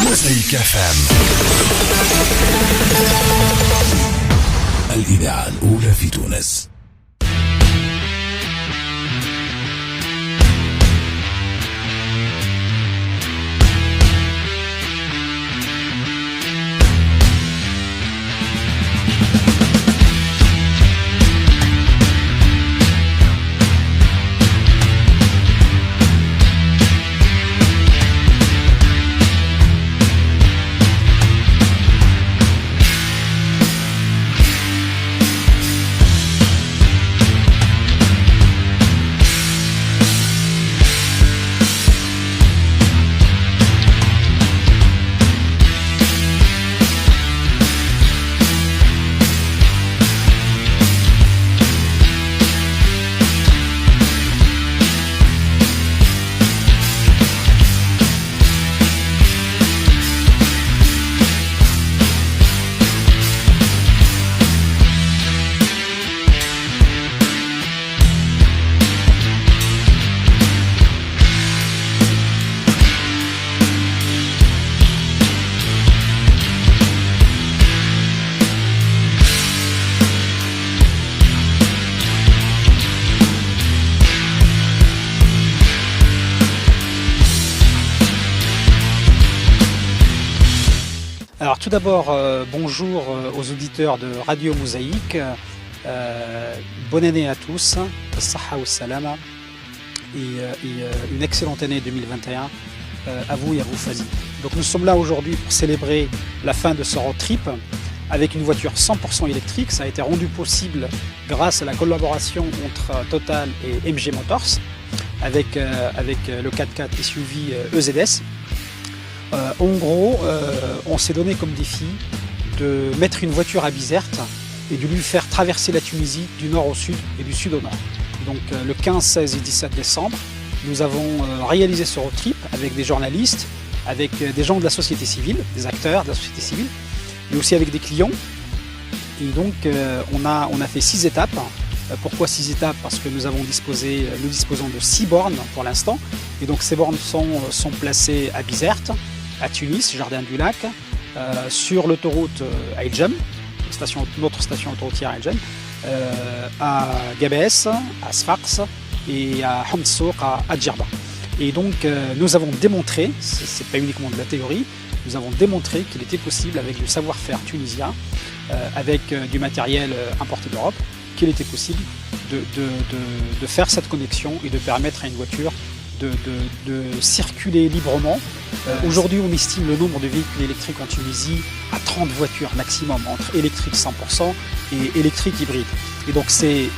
موزايك اف ام، الإذاعة الأولى في تونس. Alors tout d'abord, bonjour aux auditeurs de Radio Mosaïque, bonne année à tous, Saha ou Salama, et une excellente année 2021 à vous et à vous Fazi. Donc nous sommes là aujourd'hui pour célébrer la fin de ce road trip avec une voiture 100% électrique. Ça a été rendu possible grâce à la collaboration entre Total et MG Motors avec le 4x4 SUV EZS. En gros, on s'est donné comme défi de mettre une voiture à Bizerte et de lui faire traverser la Tunisie du nord au sud et du sud au nord. Donc le 15, 16 et 17 décembre, nous avons réalisé ce road trip avec des journalistes, avec des gens de la société civile, des acteurs de la société civile, mais aussi avec des clients. Et donc on a fait 6 étapes. Pourquoi 6 étapes? Parce que nous disposons de 6 bornes pour l'instant. Et donc ces bornes sont placées à Bizerte, à Tunis, Jardin du Lac, sur l'autoroute à El Jem, notre station autoroutière à El Jem, à Gabès, à Sfax et à Hamsouk, à Djerba. Et donc nous avons démontré, c'est pas uniquement de la théorie, nous avons démontré qu'il était possible avec le savoir-faire tunisien, avec du matériel importé d'Europe, qu'il était possible de faire cette connexion et de permettre à une voiture de circuler librement. Aujourd'hui, on estime le nombre de véhicules électriques en Tunisie à 30 voitures maximum, entre électrique 100% et électrique hybride. Et donc ces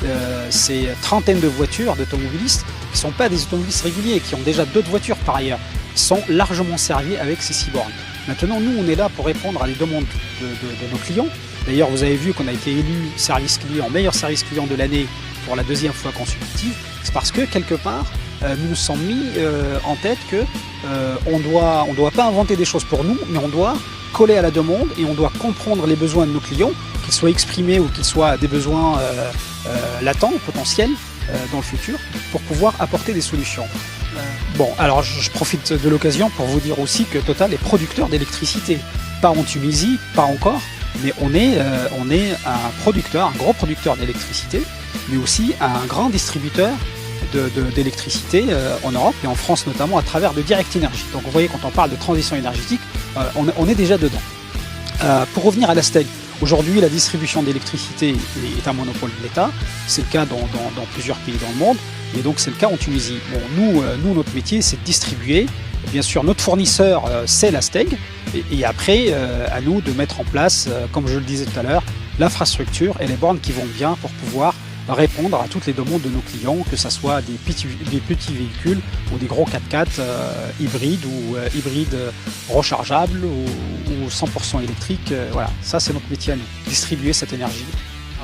trentaines de voitures d'automobilistes, qui ne sont pas des automobilistes réguliers, qui ont déjà d'autres voitures par ailleurs, sont largement servis avec ces 6 bornes. Maintenant, nous, on est là pour répondre à des demandes de nos clients. D'ailleurs, vous avez vu qu'on a été élu meilleur service client de l'année pour la 2e fois consécutive. C'est parce que, quelque part, nous nous sommes mis en tête qu'on ne doit pas inventer des choses pour nous, mais on doit coller à la demande et on doit comprendre les besoins de nos clients, qu'ils soient exprimés ou qu'ils soient des besoins latents, potentiels, dans le futur, pour pouvoir apporter des solutions. Bon, alors je profite de l'occasion pour vous dire aussi que Total est producteur d'électricité. Pas en Tunisie, pas encore, mais on est un gros producteur d'électricité, mais aussi un grand distributeur d'électricité en Europe et en France notamment à travers de Direct Energy. Donc vous voyez, quand on parle de transition énergétique, on est déjà dedans. Pour revenir à la STEG, aujourd'hui la distribution d'électricité est un monopole de l'État, c'est le cas dans plusieurs pays dans le monde, et donc c'est le cas en Tunisie. Bon, nous notre métier c'est de distribuer, bien sûr notre fournisseur c'est la STEG, et après à nous de mettre en place, comme je le disais tout à l'heure, l'infrastructure et les bornes qui vont bien pour pouvoir répondre à toutes les demandes de nos clients, que ce soit des petits véhicules ou des gros 4x4 hybrides ou hybrides rechargeables ou 100% électriques. Voilà, ça c'est notre métier à nous, distribuer cette énergie.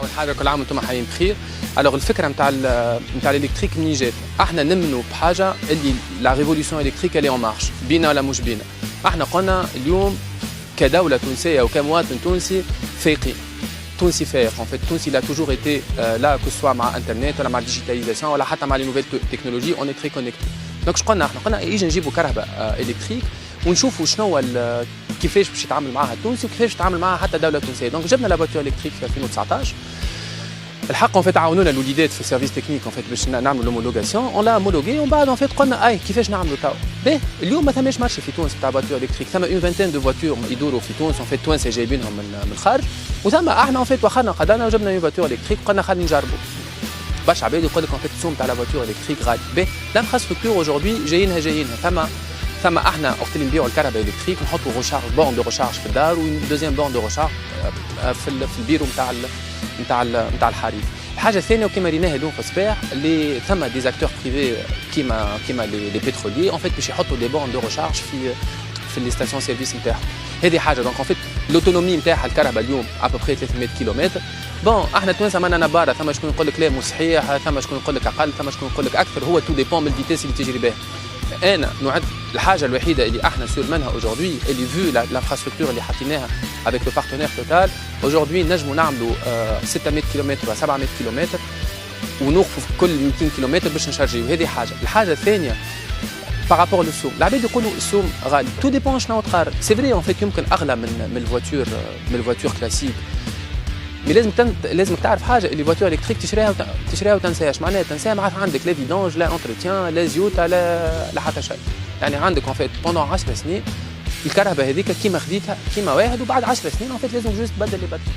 اول حاجه كل عام وانتم حيين بخير. الوغ الفكره نتاع الالكتريك منين جات؟ احنا نمنوا بحاجه اللي لا ريفوليسيون الكتريك اللي اون مارش بينا ولا مش بينا. احنا قلنا اليوم كدوله تونسيه او كمواطن تونسي فايقين. تونسي فايق en fait. تونسي il a toujours été là que ce soit مع انترنت ولا مع الديجيتاليزاسيون ولا حتى مع لي نوفيل تكنولوجي on est très connecté. دونك قلنا احنا يجي نجيبوا كهرباء الكتريك ونشوفوا شنو كيفاش باش يتعامل معها التونسي وكيفاش يتعامل معها حتى الدوله التونسيه. دونك جبنا لا فواتور الكتريك في 2019. الحق ان عاونونا الوليدات في السيرفيس تكنيك باش نعملوا لومولوغاسيون، اون لا هومولوغي ومن بعد قلنا اي كيفاش نعملوا تو. باهي اليوم ما ثماش مارشي في تونس تاع فواتور الكتريك، ثم اون فانتين دو فواتور يدوروا في تونس التوانسه جايبينهم من الخارج، وثم احنا وخرنا قدرنا وجبنا اون فواتور الكتريك وقلنا خلينا نجربوا. برشا عباد يقول لك السوم تاع لا فواتور الكتريك غالي. باهي لانفراستركتور اوجوردي جايينها ثم احنا وقت اللي نبيعوا الكهرباء الكتريك نحطوا روشارج بورن دو روشارج في الدار ودوزيام بورن دو روشارج في البيرو نتاع الحريق. الحاجه الثانيه وكما ريناها اليوم في الصباح اللي ثم دي زاكتور بريفي كيما لي بتروليي باش يحطوا دي بورن دو روشارج في لي ستاسيون سيرفيس نتاعهم. هذه حاجه دونك لوتونومي نتاعها الكهرباء اليوم ابوبري 300 كيلومتر. بون احنا توانسه مانا نباره، ثم شكون يقول لك لا مو صحيح، ثم شكون يقول لك اقل، ثم شكون يقول لك اكثر، هو تو ديبون من الفيتيس اللي تجري بها. انا نعد الحاجه الوحيده اللي احنا سور منها اوجوردي اللي فيو لانفراستركتور اللي حطيناها افيك لو بارتنير توتال اوجوردي نجموا نعملوا 600 كيلومتر و 700 كيلومتر ونوقفوا في كل 200 كيلومتر باش نشارجيو. هذه حاجه. الحاجه الثانيه بارابور للسوم، العباد يقولوا السوم غالي، تو ديبون شنو تقارن. سي فري يمكن اغلى من الفواتور كلاسيك، مي لازمك تعرف حاجه اللي فواتور الكتريك تشريها وتنساهاش، معناها تنساها ما عادش عندك لا فيدونج لا انتروتيان لا زيوت لا حتى شيء. يعني عندك بوندون 10 سنين الكهرباء هذيك كيما خديتها كيما واحد، وبعد 10 سنين لازم جوست تبدل لي باتري.